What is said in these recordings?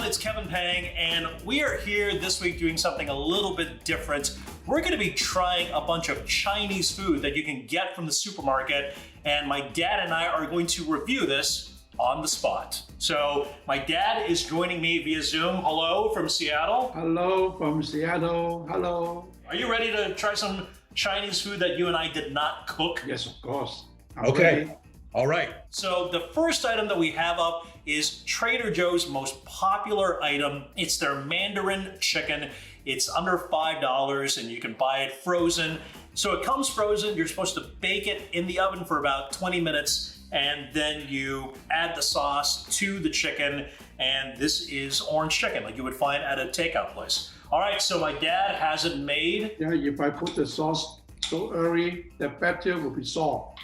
it's Kevin Pang, and we are here this week doing something a little bit different. We're going to be trying a bunch of Chinese food that you can get from the supermarket, and my dad and I are going to review this on the spot. So my dad is joining me via Zoom. Hello from Seattle. Hello from Seattle. Hello. Are you ready to try some Chinese food that you and I did not cook? Yes, of course. Okay. Ready. All right. So the first item that we have up is Trader Joe's most popular item. It's their Mandarin chicken. It's under $5 and you can buy it frozen. So it comes frozen. You're supposed to bake it in the oven for about 20 minutes and then you add the sauce to the chicken, and this is orange chicken like you would find at a takeout place. All right, so my dad has it made. Yeah, if I put the sauce so early, the batter will be soft.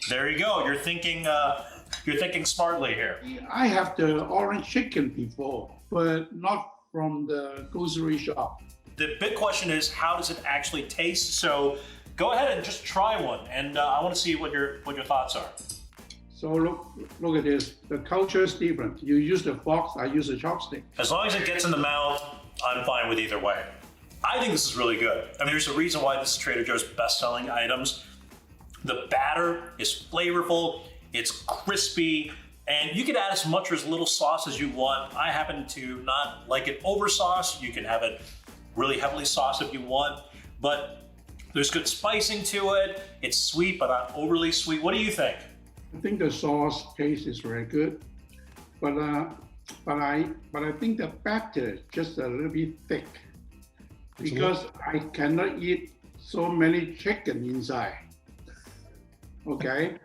There you go. You're thinking smartly here. I have the orange chicken before, but not from the grocery shop. The big question is, how does it actually taste? So go ahead and just try one, and I want to see what your thoughts are. So look at this. The culture is different. You use the fork, I use a chopstick. As long as it gets in the mouth, I'm fine with either way. I think this is really good. I mean, there's a reason why this is Trader Joe's best-selling items. The batter is flavorful, it's crispy, and you can add as much or as little sauce as you want. I happen to not like it over sauce. You can have it really heavily sauced if you want, but there's good spicing to it. It's sweet, but not overly sweet. What do you think? I think the sauce taste is very good, but I think the batter is just a little bit thick because I cannot eat so many chicken inside. Okay,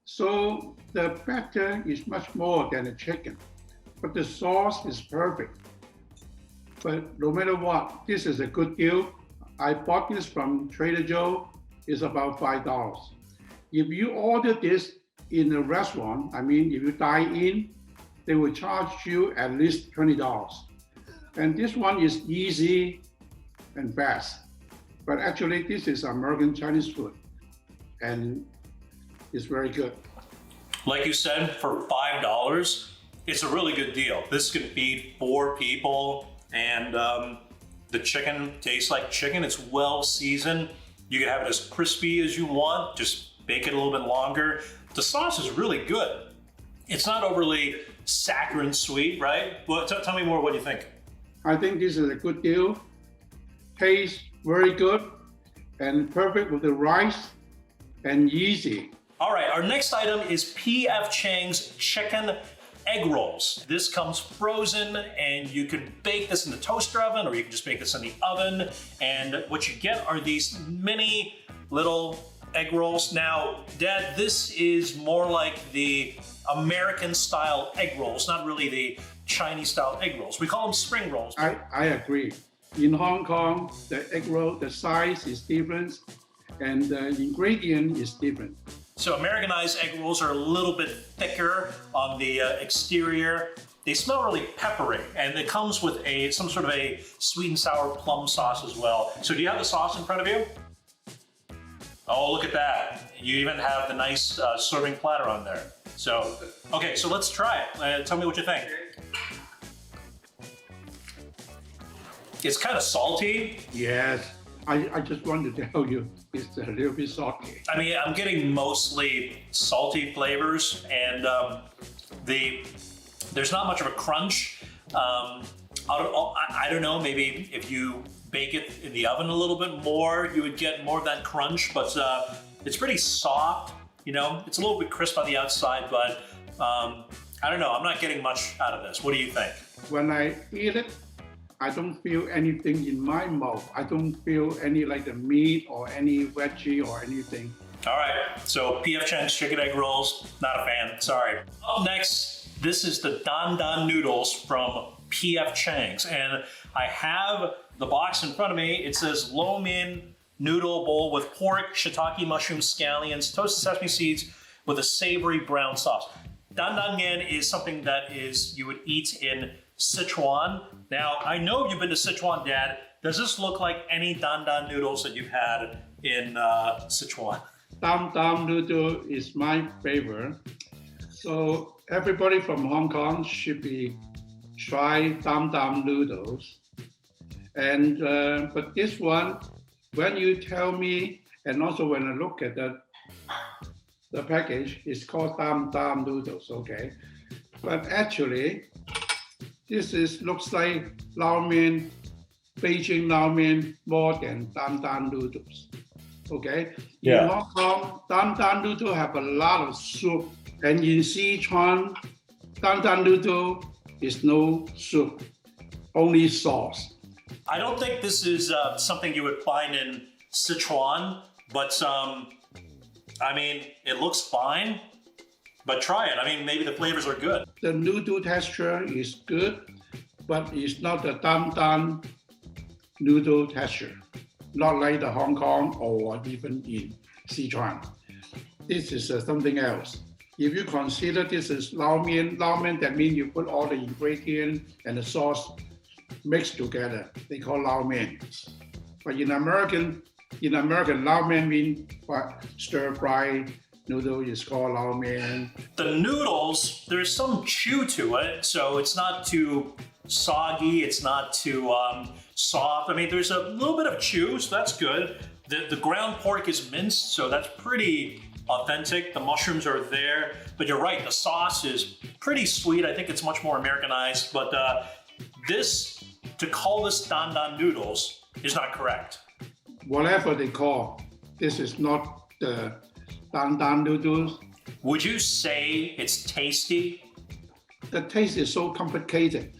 so the batter is much more than a chicken, but the sauce is perfect. But no matter what, this is a good deal. I bought this from Trader Joe. It's about $5. If you order this in a restaurant, I mean, if you dine in, they will charge you at least $20. And this one is easy and fast. But actually, this is American Chinese food, and it's very good. Like you said, for $5, it's a really good deal. This could feed 4 people, and the chicken tastes like chicken. It's well seasoned. You can have it as crispy as you want. Just bake it a little bit longer. The sauce is really good. It's not overly saccharine sweet, right? Well, tell me more what you think. I think this is a good deal. Tastes very good and perfect with the rice and easy. All right, our next item is P.F. Chang's chicken egg rolls. This comes frozen and you can bake this in the toaster oven or you can just bake this in the oven. And what you get are these mini little egg rolls. Now, Dad, this is more like the American style egg rolls, not really the Chinese style egg rolls. We call them spring rolls. I agree. In Hong Kong, the egg roll, the size is different and the ingredient is different. So Americanized egg rolls are a little bit thicker on the exterior. They smell really peppery, and it comes with some sort of a sweet and sour plum sauce as well. So do you have the sauce in front of you? Oh, look at that. You even have the nice serving platter on there. So, okay, so let's try it. Tell me what you think. It's kind of salty. Yes, I just wanted to tell you, it's a little bit salty. I mean, I'm getting mostly salty flavors, and there's not much of a crunch. I don't know, maybe if you bake it in the oven a little bit more, you would get more of that crunch, but it's pretty soft, you know? It's a little bit crisp on the outside, but I don't know, I'm not getting much out of this. What do you think? When I eat it, I don't feel anything in my mouth. I don't feel any like the meat or any veggie or anything. All right, so P.F. Chang's chicken egg rolls, not a fan, sorry. Up next, this is the Dandan noodles from P.F. Chang's, and I have the box in front of me. It says lo mein noodle bowl with pork, shiitake mushroom scallions, toasted sesame seeds with a savory brown sauce. Dandan mian is something that you would eat in Sichuan. Now, I know you've been to Sichuan, Dad. Does this look like any Dandan noodles that you've had in Sichuan? Dandan noodle is my favorite. So everybody from Hong Kong should be try Dandan noodles. And but this one, when you tell me, and also when I look at the package, it's called Dandan noodles, okay? But actually, this looks like ramen, Beijing ramen more than Dandan noodles. Okay? Yeah. In Hong Kong, Dandan noodle have a lot of soup. And in Sichuan, Dandan noodle is no soup, only sauce. I don't think this is something you would find in Sichuan, but I mean, it looks fine, but try it. I mean, maybe the flavors are good. The noodle texture is good, but it's not the Dandan noodle texture, not like the Hong Kong or even in Sichuan. This is something else. If you consider this is ramen, that means you put all the ingredients and the sauce mixed together. They call ramen. But in American, ramen means stir fry noodle is called ramen. The noodles, there's some chew to it, so it's not too soggy, it's not too soft. I mean, there's a little bit of chew, so that's good. The ground pork is minced, so that's pretty authentic. The mushrooms are there, but you're right, the sauce is pretty sweet. I think it's much more Americanized, but to call this Dandan noodles is not correct. Whatever they call, this is not the Dandan noodles. Would you say it's tasty? The taste is so complicated.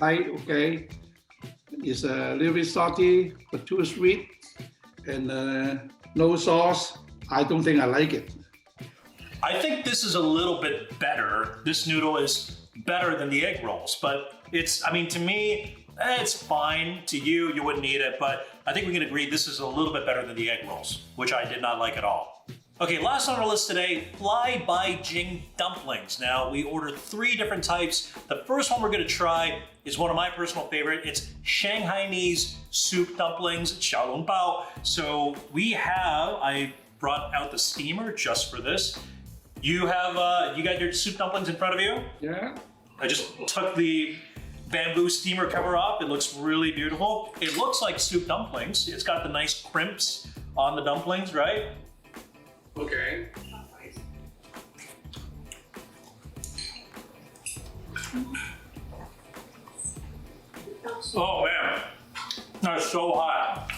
Okay, it's a little bit salty, but too sweet, and no sauce. I don't think I like it. I think this is a little bit better. This noodle is better than the egg rolls, but I mean, to me, it's fine. To you, you wouldn't eat it, but I think we can agree this is a little bit better than the egg rolls, which I did not like at all. Okay, last on our list today, Fly by Jing dumplings. Now, we ordered 3 different types. The first one we're gonna try is one of my personal favorite. It's Shanghainese soup dumplings, 小笼包. So I brought out the steamer just for this. You got your soup dumplings in front of you? Yeah. I just took the bamboo steamer cover off. It looks really beautiful. It looks like soup dumplings. It's got the nice crimps on the dumplings, right? Okay. Oh man, that's so hot.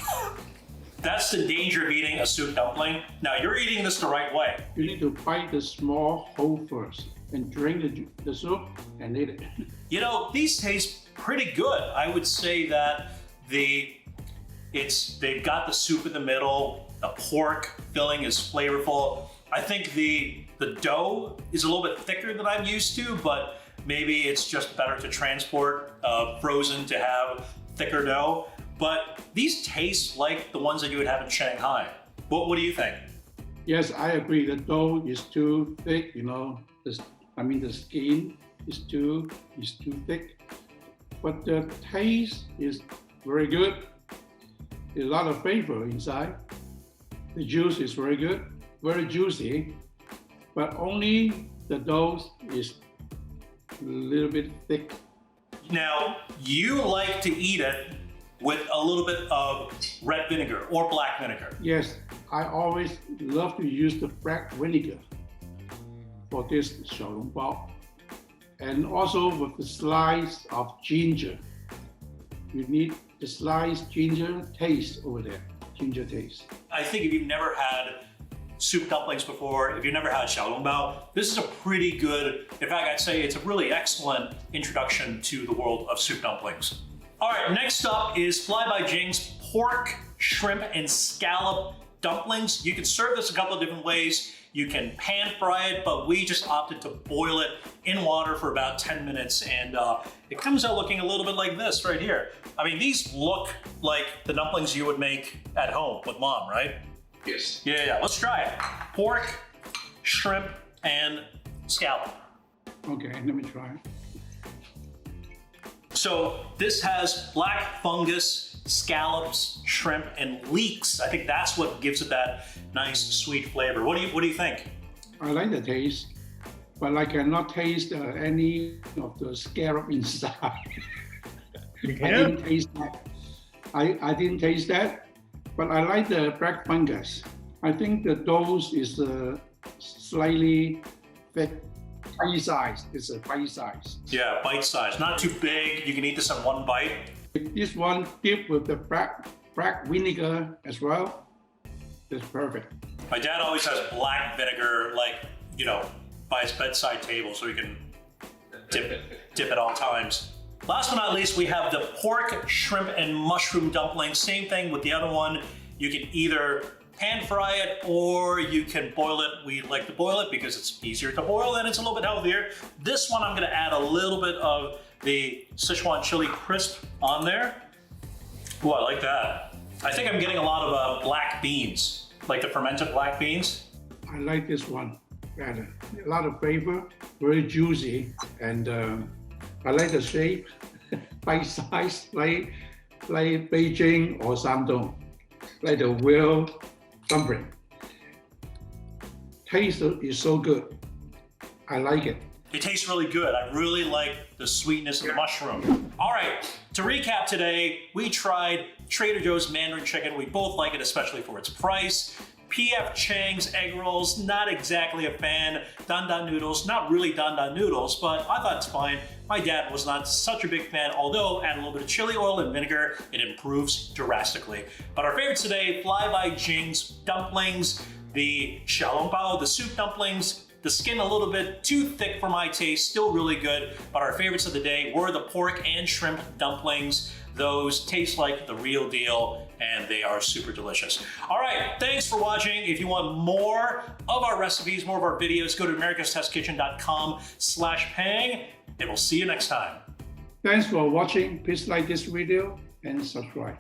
That's the danger of eating a soup dumpling. Now you're eating this the right way. You need to bite the small hole first and drink the soup and eat it. You know, these taste pretty good. I would say that they've got the soup in the middle. The pork filling is flavorful. I think the dough is a little bit thicker than I'm used to, but maybe it's just better to transport frozen to have thicker dough. But these taste like the ones that you would have in Shanghai. What do you think? Yes, I agree. The dough is too thick, you know. The skin is too thick. But the taste is very good. There's a lot of flavor inside. The juice is very good, very juicy. But only the dough is a little bit thick. Now, you like to eat it with a little bit of red vinegar or black vinegar. Yes, I always love to use the black vinegar for this 小笼包. And also with the slice of ginger. You need the sliced ginger taste over there, ginger taste. I think if you've never had soup dumplings before, if you've never had 小笼包, this is a pretty good, in fact, I'd say it's a really excellent introduction to the world of soup dumplings. All right, next up is Fly by Jing's pork, shrimp, and scallop dumplings. You can serve this a couple of different ways. You can pan fry it, but we just opted to boil it in water for about 10 minutes, and it comes out looking a little bit like this right here. I mean, these look like the dumplings you would make at home with mom, right? Yes. Yeah, let's try it. Pork, shrimp, and scallop. Okay, let me try. So this has black fungus, scallops, shrimp, and leeks. I think that's what gives it that nice sweet flavor. What do you think? I like the taste. but I cannot taste any of the scallop inside. You I can? didn't taste that. I didn't taste that, but I like the black fungus. I think the dose is slightly thick, bite size. It's a bite size. Yeah, bite size, not too big. You can eat this in one bite. This one dipped with the black vinegar as well. It's perfect. My dad always has black vinegar, like, you know, by his bedside table so he can dip at all times. Last but not least, we have the pork, shrimp, and mushroom dumpling. Same thing with the other one. You can either pan fry it or you can boil it. We like to boil it because it's easier to boil and it's a little bit healthier. This one, I'm gonna add a little bit of the Sichuan chili crisp on there. Ooh, I like that. I think I'm getting a lot of black beans, like the fermented black beans. I like this one better. A lot of flavor, very juicy, and I like the shape, bite size, like Beijing or Shandong, like the real dumpling. Taste is so good. I like it. It tastes really good. I really like the sweetness of the mushroom. All right, to recap today, we tried Trader Joe's Mandarin chicken. We both like it, especially for its price. P.F. Chang's egg rolls, not exactly a fan. Dandan noodles, not really Dandan noodles, but I thought it's fine. My dad was not such a big fan, although add a little bit of chili oil and vinegar, it improves drastically. But our favorites today, Fly by Jing's dumplings, the xiaolongbao, the soup dumplings, the skin a little bit too thick for my taste, still really good. But our favorites of the day were the pork and shrimp dumplings. Those taste like the real deal and they are super delicious. All right, thanks for watching. If you want more of our recipes, more of our videos, go to americastestkitchen.com/pang and we'll see you next time. Thanks for watching. Please like this video and subscribe.